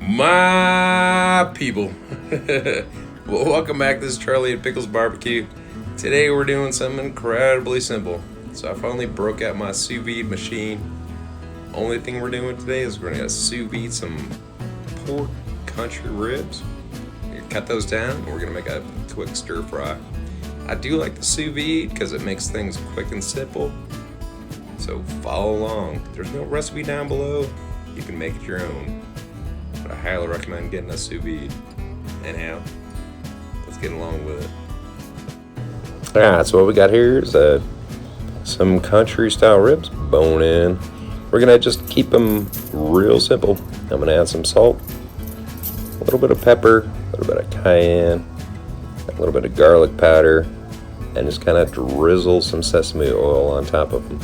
My people. Well, welcome back. This is Charlie at Pickles Barbecue. Today we're doing something incredibly simple. So I finally broke out my sous vide machine. Only thing we're doing today is we're gonna sous vide some pork country ribs. We're gonna cut those down and we're gonna make a quick stir fry. I do like the sous vide because it makes things quick and simple. So follow along. There's no recipe down below. You can make it your own. But I highly recommend getting a sous vide. Anyhow, let's get along with it. Alright, so what we got here is some country style ribs, bone in. We're gonna just keep them real simple. I'm gonna add some salt, a little bit of pepper, a little bit of cayenne, a little bit of garlic powder, and just kind of drizzle some sesame oil on top of them.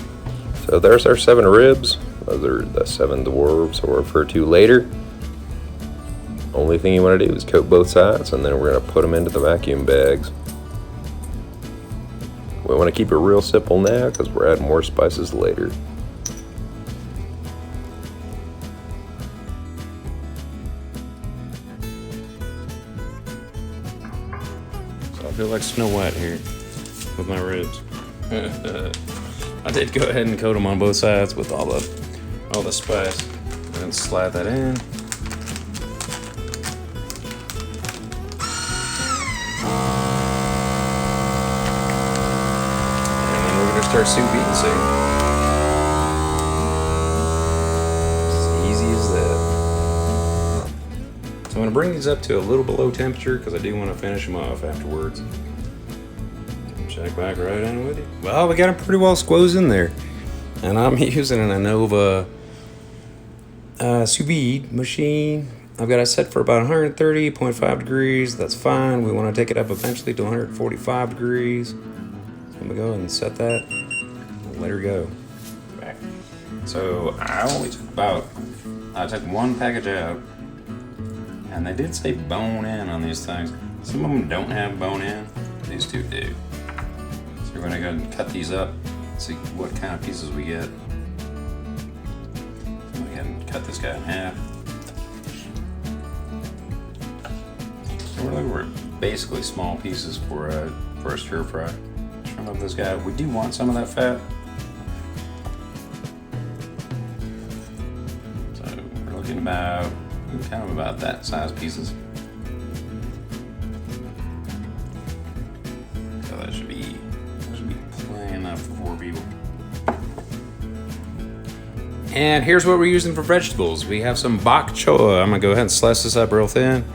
So there's our 7 ribs. Those are the 7 dwarves, we'll refer to later. Only thing you want to do is coat both sides, and then we're going to put them into the vacuum bags. We want to keep it real simple now because we're adding more spices later. So I feel like Snow White here with my ribs. I did go ahead and coat them on both sides with all the spice, and then slide that in. Start sous vide soon. As easy as that. So I'm going to bring these up to a little below temperature because I do want to finish them off afterwards. Check back right in with you. Well, we got them pretty well squoze in there. And I'm using an Anova sous vide machine. I've got it set for about 130.5 degrees. That's fine. We want to take it up eventually to 145 degrees. I'm gonna go ahead and set that and let her go. Back. So I only took one package out, and they did say bone in on these things. Some of them don't have bone in, these two do. So we're gonna go and cut these up, see what kind of pieces we get. So we can cut this guy in half. So we're looking for basically small pieces for a stir fry. Of this guy, we do want some of that fat, so we're looking about kind of about that size pieces. So that should be plenty enough for 4 people. And here's what we're using for vegetables. We have some bok choy. I'm gonna go ahead and slice this up real thin.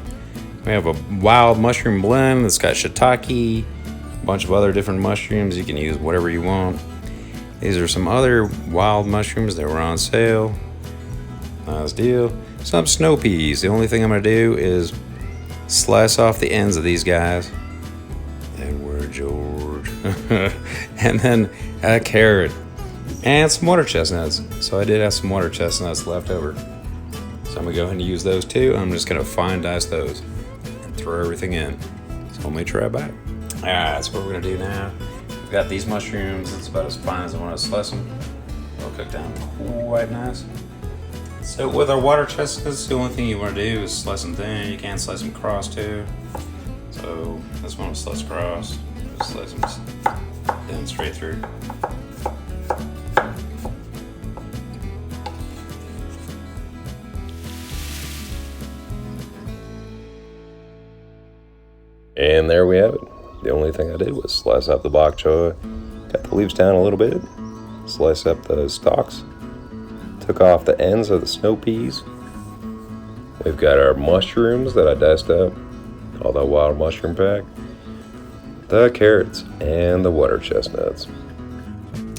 We have a wild mushroom blend that's got shiitake, a bunch of other different mushrooms. You can use whatever you want. These are some other wild mushrooms that were on sale. Nice deal. Some snow peas. The only thing I'm gonna do is slice off the ends of these guys. Edward George. And then a carrot and some water chestnuts. So I did have some water chestnuts left over. So I'm gonna go ahead and use those too. I'm just gonna fine dice those and throw everything in. So let me try it back. Alright, that's what we're gonna do now. We've got these mushrooms. It's about as fine as I want to slice them. They'll cook down quite nice. So with our water chestnuts, the only thing you want to do is slice them thin. You can slice them cross too. So this one will slice cross. Just slice them thin straight through. And there we have it. The only thing I did was slice up the bok choy, cut the leaves down a little bit, slice up the stalks, took off the ends of the snow peas. We've got our mushrooms that I diced up, all that wild mushroom pack, the carrots, and the water chestnuts.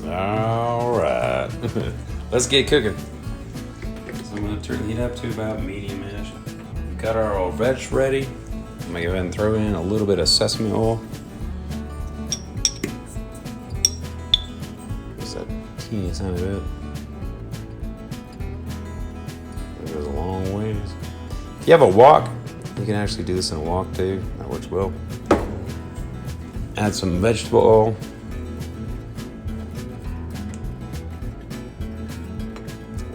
All right, let's get cooking. So I'm gonna turn the heat up to about medium-ish. We've got our old veg ready. I'm gonna go ahead and throw in a little bit of sesame oil. Just a teeny tiny bit. That goes a long ways. If you have a wok, you can actually do this in a wok too. That works well. Add some vegetable oil.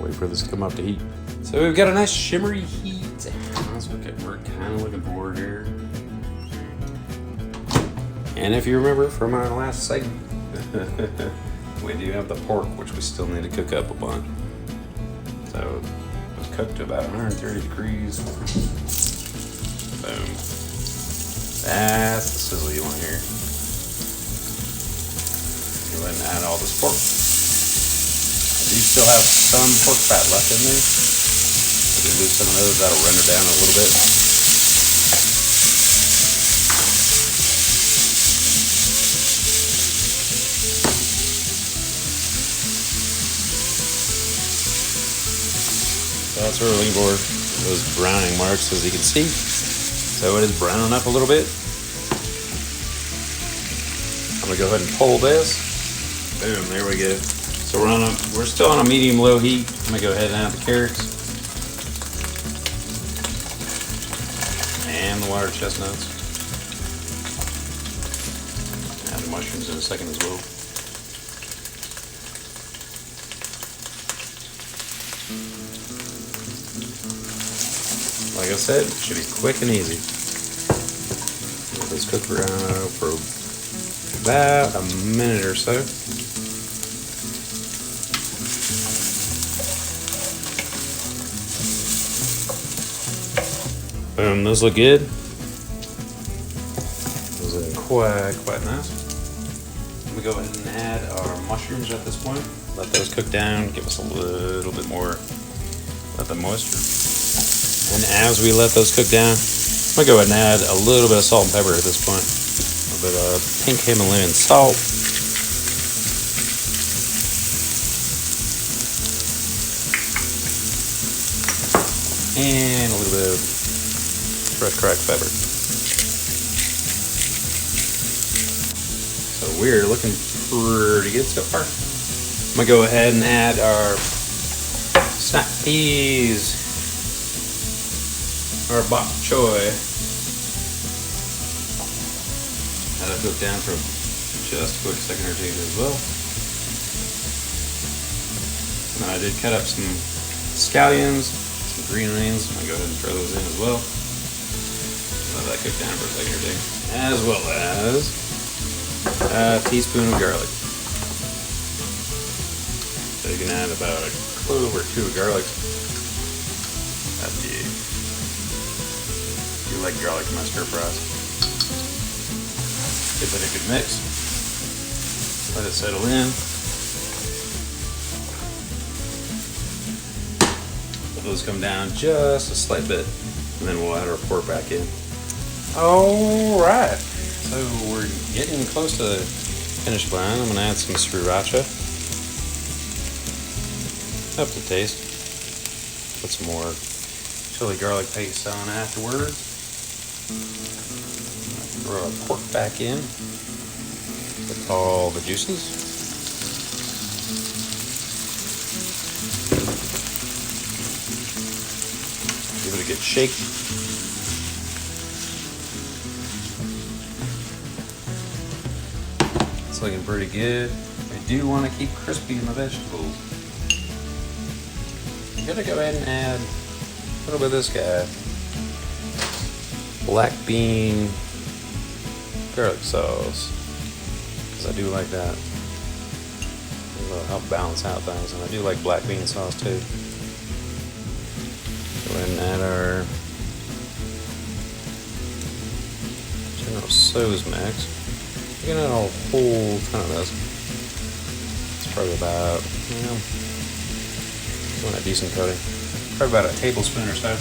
Wait for this to come up to heat. So we've got a nice shimmery heat That's what we're kind of looking for here. And if you remember from our last segment, we do have the pork, which we still need to cook up a bunch. So it's cooked to about 130 degrees. Boom. That's the sizzle you want to hear. Go ahead and add all this pork. I do still have some pork fat left in there. If we lose some of those, that'll render down a little bit. So that's what we're looking for, those browning marks, as you can see. So it is browning up a little bit. I'm gonna go ahead and pull this. Boom, there we go. So we're still on a medium-low heat. I'm gonna go ahead and add the carrots and the water chestnuts. Add the mushrooms in a second as well. Like I said, it should be quick and easy. Let this cook around for about a minute or so. Boom, those look good. Those are quite nice. We go ahead and add our mushrooms at this point. Let those cook down, give us a little bit more, let the moisture. And as we let those cook down, I'm gonna go ahead and add a little bit of salt and pepper at this point. A little bit of pink Himalayan salt. And a little bit of fresh cracked pepper. So we're looking pretty good so far. I'm gonna go ahead and add our snap peas, our bok choy. Let it cook down for just a quick second or two as well. Now I did cut up some scallions, some green onions. I'm gonna go ahead and throw those in as well. Let that cook down for a second or two. As well as a teaspoon of garlic. So you can add about a clove or two of garlic. That's you. You like garlic in my stir fries. Give it a good mix. Let it settle in. Let those come down just a slight bit, and then we'll add our pork back in. All right, so we're getting close to the finished line. I'm gonna add some sriracha, up to taste. Put some more chili garlic paste on afterwards. Throw our pork back in with all the juices. Give it a good shake. It's looking pretty good. I do want to keep crispy in the vegetables. I'm gonna go ahead and add a little bit of this guy. Black bean garlic sauce, because I do like that. It'll help balance out things, and I do like black bean sauce too. Go ahead and add our General Tso's mix. You can add a whole ton of this. It's probably about, want a decent coating. Probably about a tablespoon or so.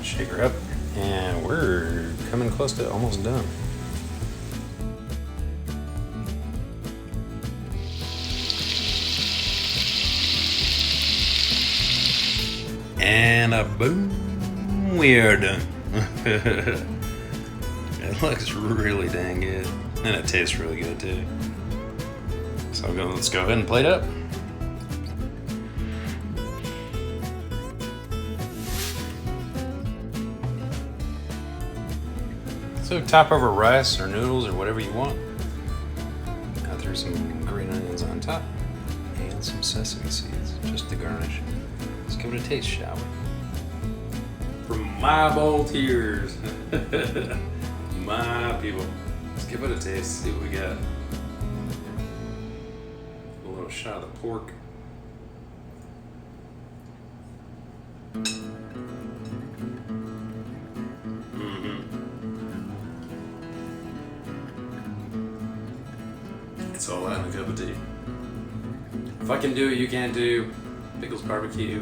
Shake her up, and we're coming close to almost done. And boom, we are done. It looks really dang good, and it tastes really good too. So let's go ahead and plate up. So top over rice or noodles or whatever you want. for some green onions on top and some sesame seeds just to garnish. Let's give it a taste, shall we? From my bold tears, my people. Let's give it a taste, see what we got. A little shot of the pork. It's all out in a cup of tea. If I can do it, you can do. Pickles barbecue.